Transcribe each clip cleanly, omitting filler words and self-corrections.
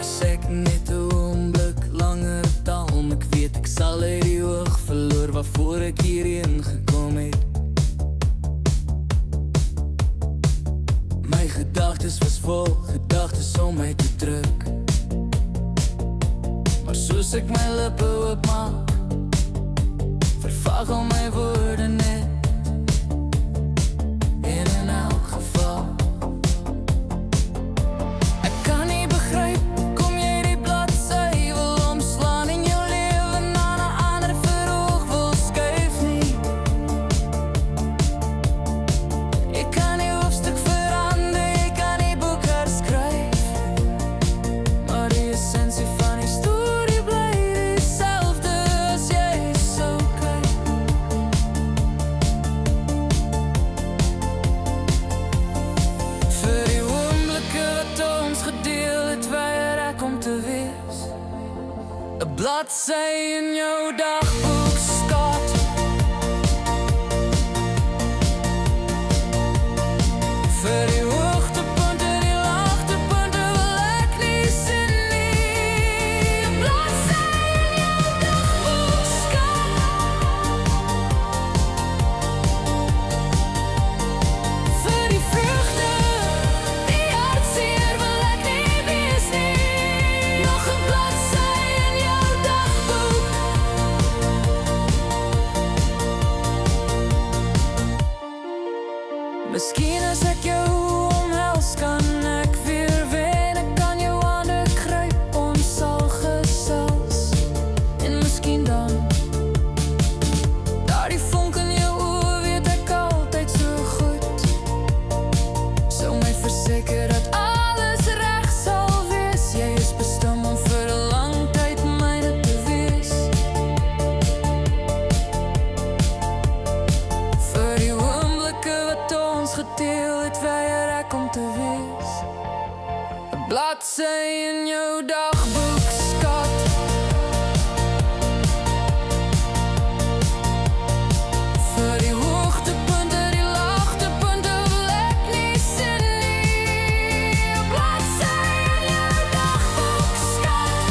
As ek net 'n oomblik langer dalm, ek weet ek sal uit die oog verloor waarvoor ek hierheen gekom het. My gedagtes was vol, gedagtes om my te druk. Maar soos ek my lippe oopmaak, vervaag al my woorde net. En in elk geval, ek kan nie begryp hoekom jy die bladsy wil omslaan en jou lewe na 'n ander verhoog wil skuif nie. Ek kan nie hoofstuk verander, ek kan nie boek herskryf, maar die essensie van die storie bly dieselfde as jy sou kyk. Vir die oomblikke wat ons gedeel het, weier ek om te wees 'n bladsy in jou dagboek, skat. Vir die hoogtepunte, die laagtepunte wil ek nie sien nie. 'n bladsy in jou dagboek, skat. Vir die vreugde, die hartseer wil ek nie wees nie. Nog 'n bladsy in jou dagboek. Miskien as ek jou omhels, kan ek weer wen. Ek kan jou hande gryp, ons sal gesels. En miskien dan, daardie vonk in jou oë weet ek altyd so goed, sou my verseker dat alles reg sal wees. Jy is bestem om vir 'n lang tyd myne te wees. Vir die oomblikke wat ons gedeel het, weier ek om te wees 'n bladsy in jou dagboek, skat. Vir die hoogtepunte, die laagtepunte wil ek nie sien nie. 'n bladsy in jou dagboek, skat.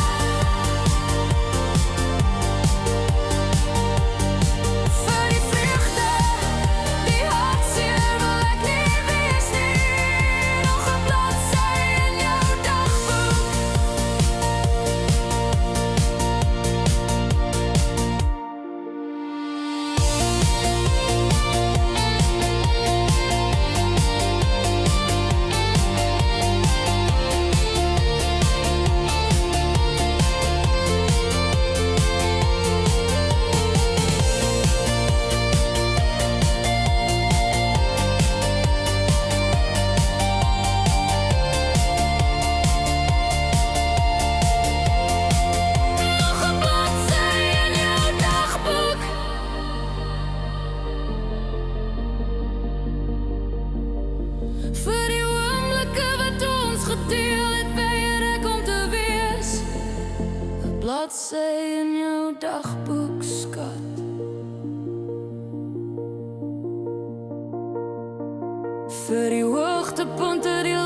Vir die vreugde, die hartseer wil ek nie wees nie. Nog 'n bladsy in jou dagboek. Nog 'n bladsy in jou dagboek. Vir die oomblikke wat ons gedeel het, weier ek om te wees 'n bladsy in jou dagboek, skat. Vir die hoogtepunte, die